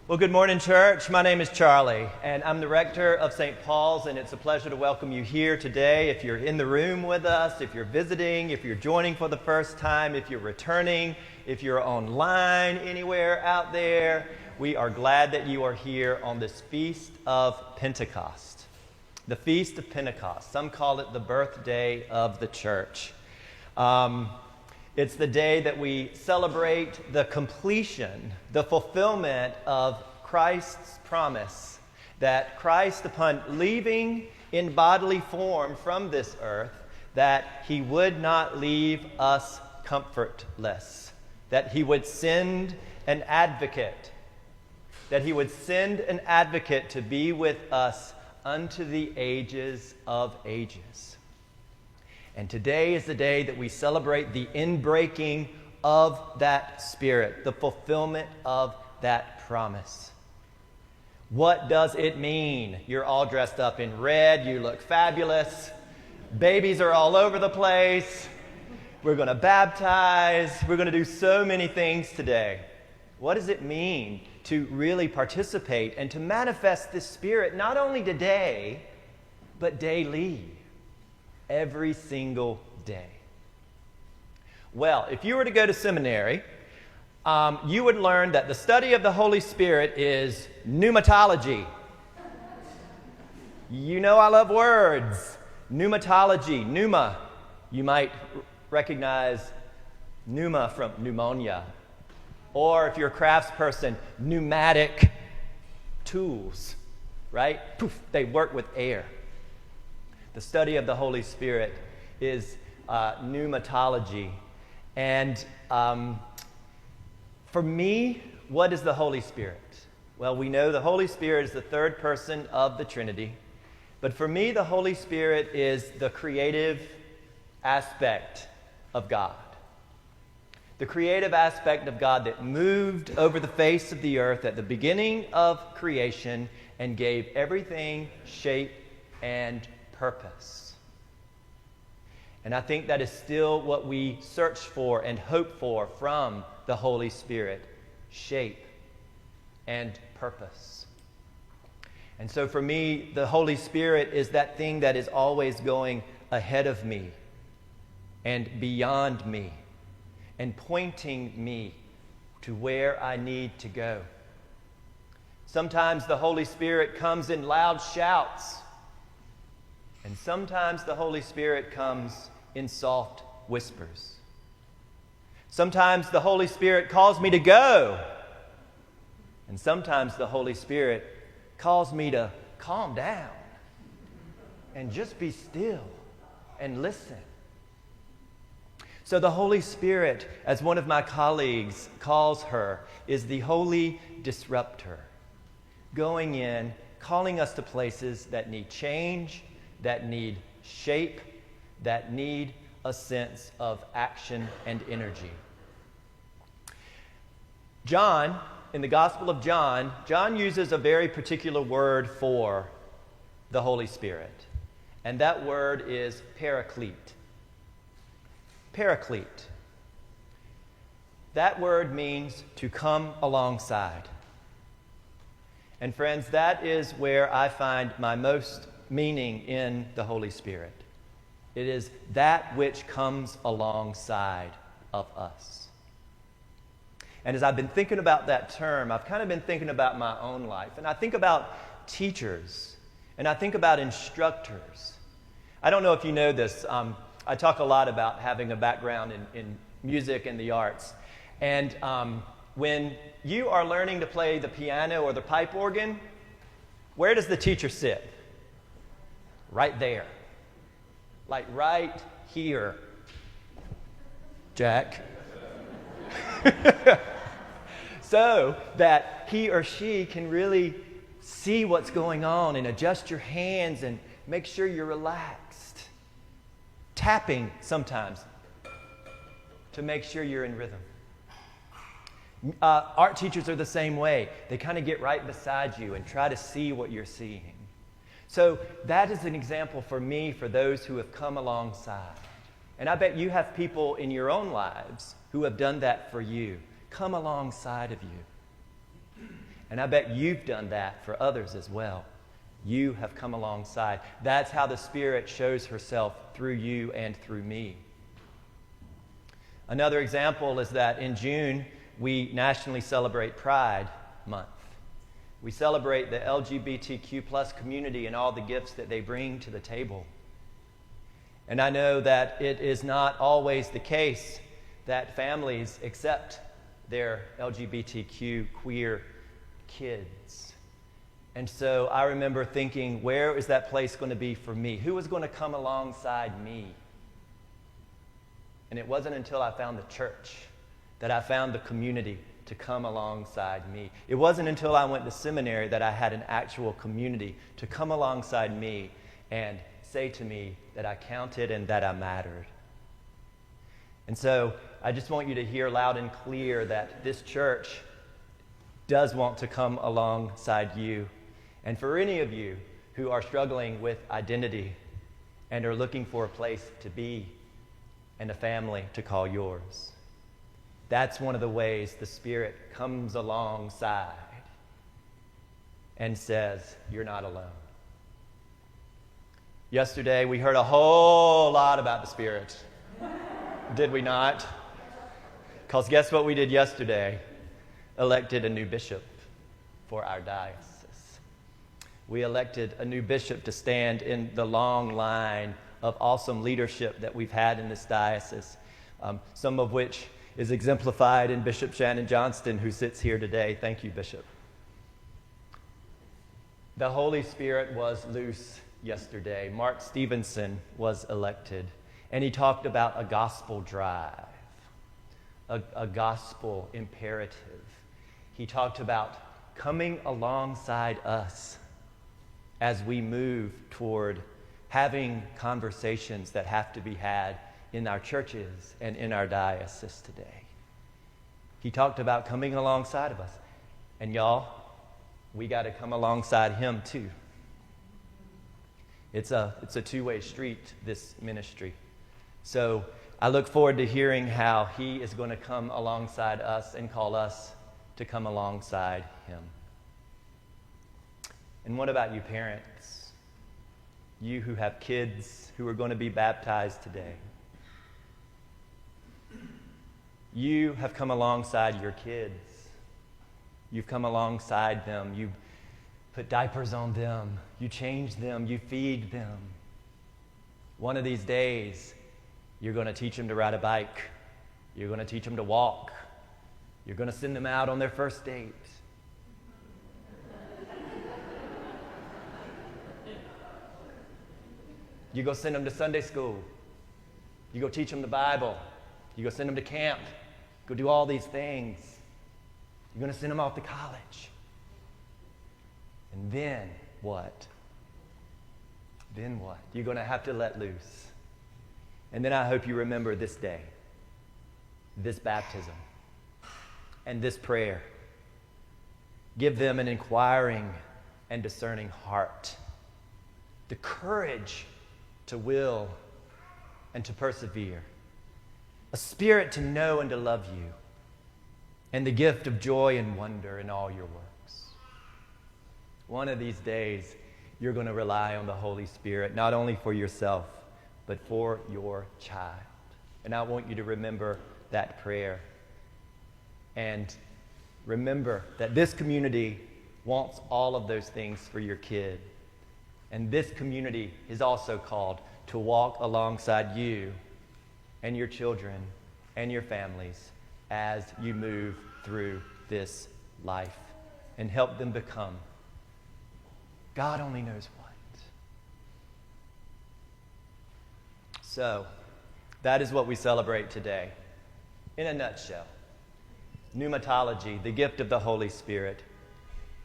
Well, good morning, church. My name is Charlie, and I'm the rector of St. Paul's, and it's a pleasure to welcome you here today. If you're in the room with us, if you're visiting, if you're joining for the first time, if you're returning, if you're online anywhere out there, we are glad that you are here on this Feast of Pentecost. The Feast of Pentecost. Some call it the birthday of the church. It's the day that we celebrate the completion, the fulfillment of Christ's promise that Christ, upon leaving in bodily form from this earth, that he would not leave us comfortless, that he would send an advocate, to be with us unto the ages of ages. And today is the day that we celebrate the inbreaking of that Spirit, the fulfillment of that promise. What does it mean? You're all dressed up in red. You look fabulous. Babies are all over the place. We're going to baptize. We're going to do so many things today. What does it mean to really participate and to manifest this Spirit not only today, but daily? Every single day. Well, if you were to go to seminary, you would learn that the study of the Holy Spirit is pneumatology. You know I love words. Pneumatology, pneuma. You might recognize pneuma from pneumonia. Or if you're a crafts person, pneumatic tools, right? Poof, they work with air. The study of the Holy Spirit is pneumatology. And for me, what is the Holy Spirit? Well, we know the Holy Spirit is the third person of the Trinity. But for me, the Holy Spirit is the creative aspect of God. The creative aspect of God that moved over the face of the earth at the beginning of creation and gave everything shape and purpose. And I think that is still what we search for and hope for from the Holy Spirit: shape and purpose. And so for me, the Holy Spirit is that thing that is always going ahead of me and beyond me and pointing me to where I need to go. Sometimes the Holy Spirit comes in loud shouts. And sometimes the Holy Spirit comes in soft whispers. Sometimes the Holy Spirit calls me to go. And sometimes the Holy Spirit calls me to calm down and just be still and listen. So the Holy Spirit, as one of my colleagues calls her, is the holy disruptor, going in, calling us to places that need change, that need shape, that need a sense of action and energy. John, in the Gospel of John, John uses a very particular word for the Holy Spirit, and that word is paraclete. Paraclete. That word means to come alongside. And friends, that is where I find my most meaning in the Holy Spirit. It is that which comes alongside of us. And as I've been thinking about that term, I've kind of been thinking about my own life. And I think about teachers, and I think about instructors. I don't know if you know this. I talk a lot about having a background in music and the arts. And when you are learning to play the piano or the pipe organ, where does the teacher sit? Right there. Like right here. Jack. So that he or she can really see what's going on and adjust your hands and make sure you're relaxed. Tapping sometimes to make sure you're in rhythm. Art teachers are the same way. They kind of get right beside you and try to see what you're seeing. So that is an example for me, for those who have come alongside. And I bet you have people in your own lives who have done that for you, come alongside of you. And I bet you've done that for others as well. You have come alongside. That's how the Spirit shows herself through you and through me. Another example is that in June, we nationally celebrate Pride Month. We celebrate the LGBTQ plus community and all the gifts that they bring to the table. And I know that it is not always the case that families accept their LGBTQ queer kids. And so I remember thinking, where is that place going to be for me? Who is going to come alongside me? And it wasn't until I found the church that I found the community to come alongside me. It wasn't until I went to seminary that I had an actual community to come alongside me and say to me that I counted and that I mattered. And so I just want you to hear loud and clear that this church does want to come alongside you. And for any of you who are struggling with identity and are looking for a place to be and a family to call yours, that's one of the ways the Spirit comes alongside and says, you're not alone. Yesterday, we heard a whole lot about the Spirit. Did we not? Because guess what we did yesterday? Elected a new bishop for our diocese. We elected a new bishop to stand in the long line of awesome leadership that we've had in this diocese, some of which is exemplified in Bishop Shannon Johnston, who sits here today. Thank you, Bishop. The Holy Spirit was loose yesterday. Mark Stevenson was elected, and he talked about a gospel drive, a gospel imperative. He talked about coming alongside us as we move toward having conversations that have to be had in our churches and in our diocese today. He talked about coming alongside of us. And y'all, we got to come alongside him too. It's a two-way street, this ministry. So I look forward to hearing how he is going to come alongside us and call us to come alongside him. And what about you parents? You who have kids who are going to be baptized today. You have come alongside your kids. You've come alongside them. You put diapers on them. You change them. You feed them. One of these days, you're going to teach them to ride a bike. You're going to teach them to walk. You're going to send them out on their first date. You go send them to Sunday school. You go teach them the Bible. You go send them to camp. Go do all these things. You're going to send them off to college. And then what? Then what? You're going to have to let loose. And then I hope you remember this day, this baptism, and this prayer. Give them an inquiring and discerning heart, the courage to will and to persevere, a spirit to know and to love you, and the gift of joy and wonder in all your works. One of these days, you're going to rely on the Holy Spirit, not only for yourself, but for your child. And I want you to remember that prayer. And remember that this community wants all of those things for your kid. And this community is also called to walk alongside you and your children and your families as you move through this life and help them become God only knows what. So, that is what we celebrate today. In a nutshell, pneumatology, the gift of the Holy Spirit,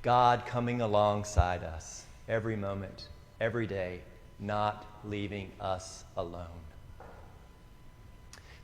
God coming alongside us every moment, every day, not leaving us alone.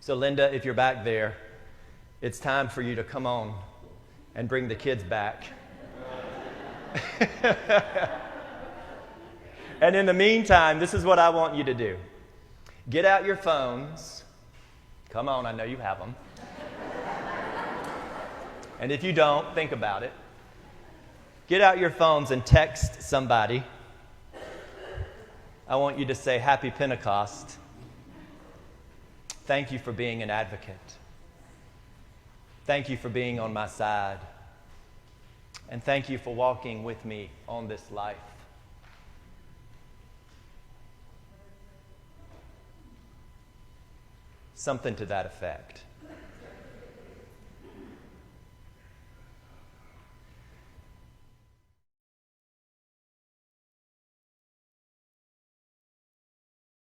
So Linda, if you're back there, it's time for you to come on and bring the kids back. And in the meantime, this is what I want you to do. Get out your phones. Come on, I know you have them. And if you don't, think about it. Get out your phones and text somebody. I want you to say, Happy Pentecost. Thank you for being an advocate. Thank you for being on my side. And thank you for walking with me on this life. Something to that effect.